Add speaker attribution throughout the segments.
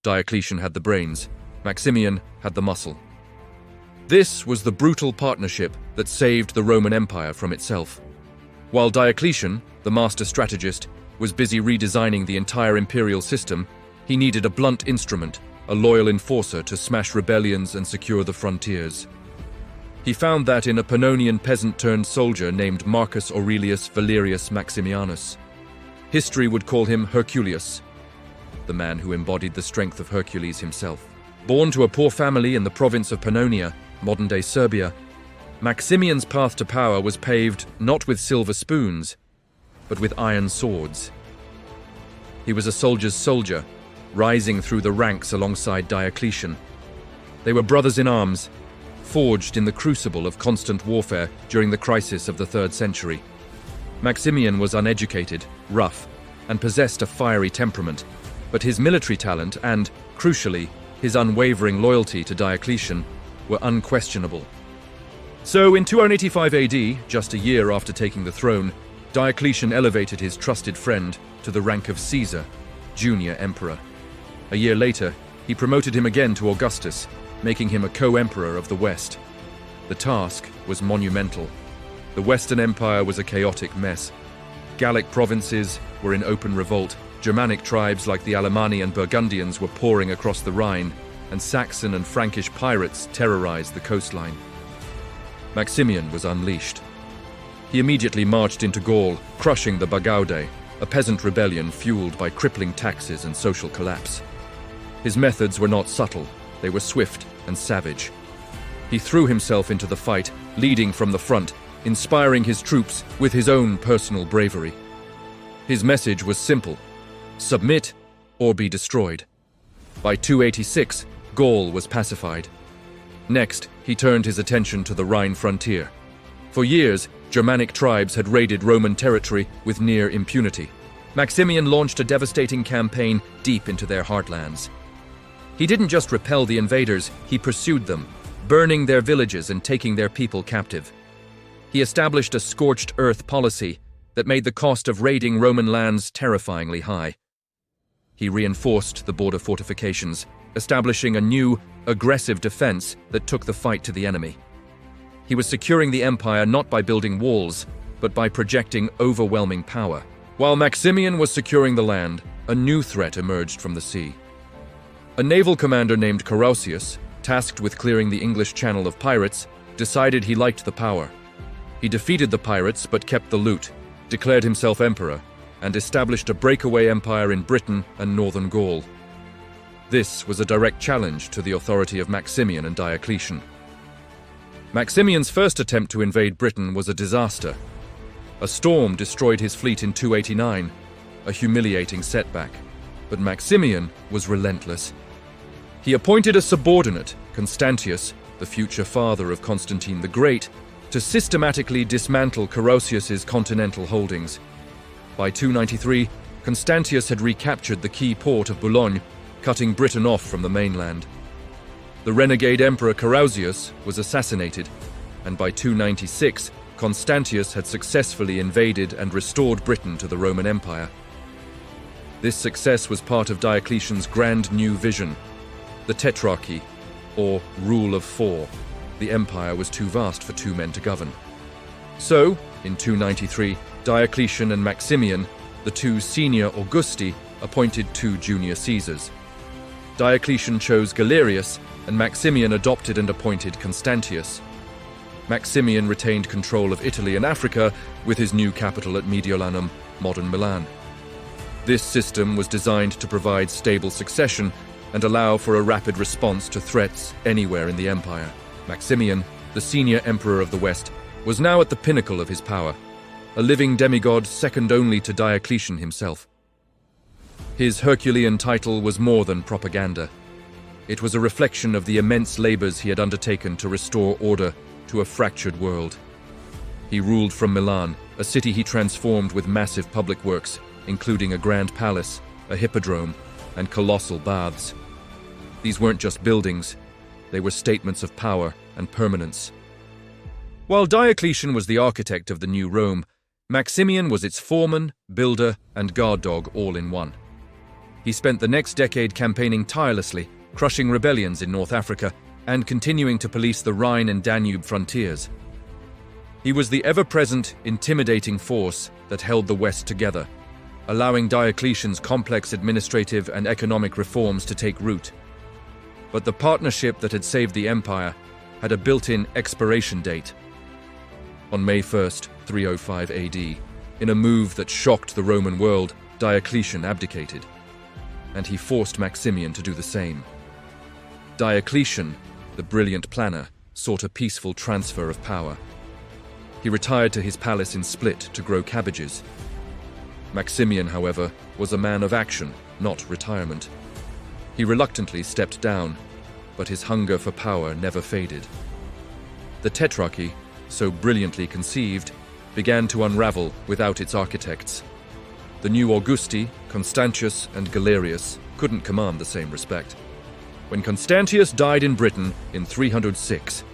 Speaker 1: Diocletian had the brains, Maximian had the muscle. This was the brutal partnership that saved the Roman Empire from itself. While Diocletian, the master strategist, was busy redesigning the entire imperial system, he needed a blunt instrument, a loyal enforcer to smash rebellions and secure the frontiers. He found that in a Pannonian peasant-turned-soldier named Marcus Aurelius Valerius Maximianus. History would call him Herculius, the man who embodied the strength of Hercules himself. Born to a poor family in the province of Pannonia, modern-day Serbia, Maximian's path to power was paved not with silver spoons, but with iron swords. He was a soldier's soldier, rising through the ranks alongside Diocletian. They were brothers in arms, forged in the crucible of constant warfare during the crisis of the 3rd century. Maximian was uneducated, rough, and possessed a fiery temperament, but his military talent and, crucially, his unwavering loyalty to Diocletian were unquestionable. So, in 285 AD, just a year after taking the throne, Diocletian elevated his trusted friend to the rank of Caesar, junior emperor. A year later, he promoted him again to Augustus, making him a co-emperor of the West. The task was monumental. The Western Empire was a chaotic mess. Gallic provinces were in open revolt, Germanic tribes like the Alemanni and Burgundians were pouring across the Rhine, and Saxon and Frankish pirates terrorized the coastline. Maximian was unleashed. He immediately marched into Gaul, crushing the Bagaudae, a peasant rebellion fueled by crippling taxes and social collapse. His methods were not subtle, they were swift and savage. He threw himself into the fight, leading from the front, inspiring his troops with his own personal bravery. His message was simple: submit or be destroyed. By 286, Gaul was pacified. Next, he turned his attention to the Rhine frontier. For years, Germanic tribes had raided Roman territory with near impunity. Maximian launched a devastating campaign deep into their heartlands. He didn't just repel the invaders, he pursued them, burning their villages and taking their people captive. He established a scorched earth policy that made the cost of raiding Roman lands terrifyingly high. He reinforced the border fortifications, establishing a new, aggressive defense that took the fight to the enemy. He was securing the empire not by building walls, but by projecting overwhelming power. While Maximian was securing the land, a new threat emerged from the sea. A naval commander named Carausius, tasked with clearing the English Channel of pirates, decided he liked the power. He defeated the pirates but kept the loot, declared himself emperor, and established a breakaway empire in Britain and northern Gaul. This was a direct challenge to the authority of Maximian and Diocletian. Maximian's first attempt to invade Britain was a disaster. A storm destroyed his fleet in 289, a humiliating setback. But Maximian was relentless. He appointed a subordinate, Constantius, the future father of Constantine the Great, to systematically dismantle Carausius's continental holdings. By 293, Constantius had recaptured the key port of Boulogne, cutting Britain off from the mainland. The renegade emperor Carausius was assassinated, and by 296, Constantius had successfully invaded and restored Britain to the Roman Empire. This success was part of Diocletian's grand new vision, the Tetrarchy, or rule of four. The empire was too vast for two men to govern. So, in 293, Diocletian and Maximian, the two senior Augusti, appointed two junior Caesars. Diocletian chose Galerius, and Maximian adopted and appointed Constantius. Maximian retained control of Italy and Africa, with his new capital at Mediolanum, modern Milan. This system was designed to provide stable succession and allow for a rapid response to threats anywhere in the empire. Maximian, the senior emperor of the West, was now at the pinnacle of his power, a living demigod second only to Diocletian himself. His Herculean title was more than propaganda. It was a reflection of the immense labors he had undertaken to restore order to a fractured world. He ruled from Milan, a city he transformed with massive public works, including a grand palace, a hippodrome, and colossal baths. These weren't just buildings, they were statements of power and permanence. While Diocletian was the architect of the new Rome, Maximian was its foreman, builder, and guard dog all in one. He spent the next decade campaigning tirelessly, crushing rebellions in North Africa and continuing to police the Rhine and Danube frontiers. He was the ever-present, intimidating force that held the West together, allowing Diocletian's complex administrative and economic reforms to take root. But the partnership that had saved the empire had a built-in expiration date. On May 1st, 305 AD, in a move that shocked the Roman world, Diocletian abdicated, and he forced Maximian to do the same. Diocletian, the brilliant planner, sought a peaceful transfer of power. He retired to his palace in Split to grow cabbages. Maximian, however, was a man of action, not retirement. He reluctantly stepped down, but his hunger for power never faded. The Tetrarchy, so brilliantly conceived, began to unravel without its architects. The new Augusti, Constantius, and Galerius couldn't command the same respect. When Constantius died in Britain in 306,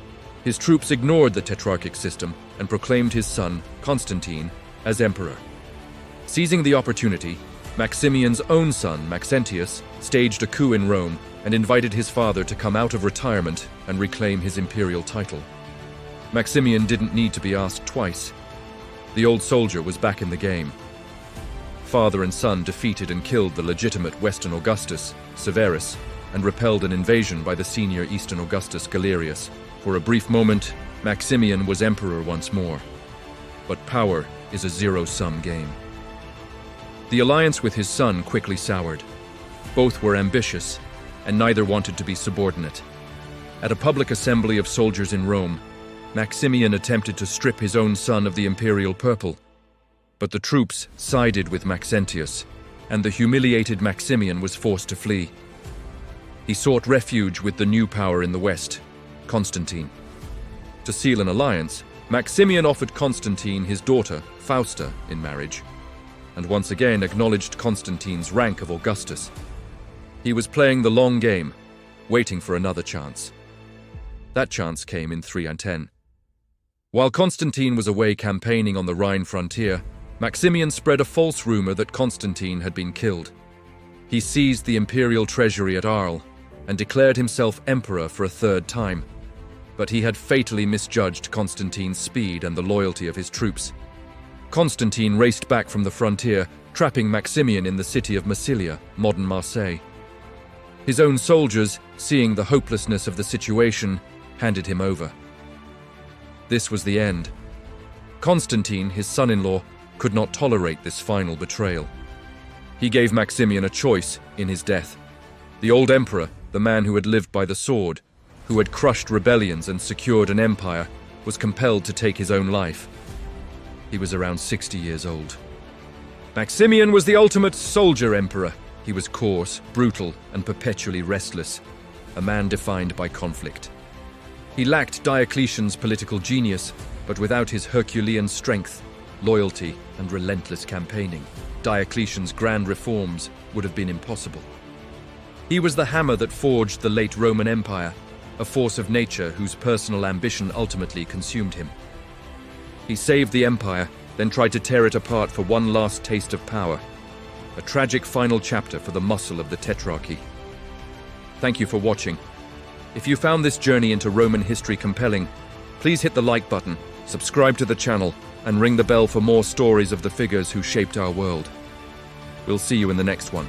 Speaker 1: his troops ignored the Tetrarchic system and proclaimed his son, Constantine, as emperor. Seizing the opportunity, Maximian's own son, Maxentius, staged a coup in Rome and invited his father to come out of retirement and reclaim his imperial title. Maximian didn't need to be asked twice. The old soldier was back in the game. Father and son defeated and killed the legitimate Western Augustus, Severus, and repelled an invasion by the senior Eastern Augustus, Galerius. For a brief moment, Maximian was emperor once more. But power is a zero-sum game. The alliance with his son quickly soured. Both were ambitious, and neither wanted to be subordinate. At a public assembly of soldiers in Rome, Maximian attempted to strip his own son of the imperial purple. But the troops sided with Maxentius, and the humiliated Maximian was forced to flee. He sought refuge with the new power in the West, Constantine. To seal an alliance, Maximian offered Constantine his daughter, Fausta, in marriage, and once again acknowledged Constantine's rank of Augustus. He was playing the long game, waiting for another chance. That chance came in 310. While Constantine was away campaigning on the Rhine frontier, Maximian spread a false rumor that Constantine had been killed. He seized the imperial treasury at Arles and declared himself emperor for a third time. But he had fatally misjudged Constantine's speed and the loyalty of his troops. Constantine raced back from the frontier, trapping Maximian in the city of Massilia, modern Marseille. His own soldiers, seeing the hopelessness of the situation, handed him over. This was the end. Constantine, his son-in-law, could not tolerate this final betrayal. He gave Maximian a choice in his death. The old emperor, the man who had lived by the sword, who had crushed rebellions and secured an empire, was compelled to take his own life. He was around 60 years old. Maximian was the ultimate soldier emperor. He was coarse, brutal, and perpetually restless, a man defined by conflict. He lacked Diocletian's political genius, but without his Herculean strength, loyalty, and relentless campaigning, Diocletian's grand reforms would have been impossible. He was the hammer that forged the late Roman Empire, a force of nature whose personal ambition ultimately consumed him. He saved the empire, then tried to tear it apart for one last taste of power, a tragic final chapter for the muscle of the Tetrarchy. Thank you for watching. If you found this journey into Roman history compelling, please hit the like button, subscribe to the channel, and ring the bell for more stories of the figures who shaped our world. We'll see you in the next one.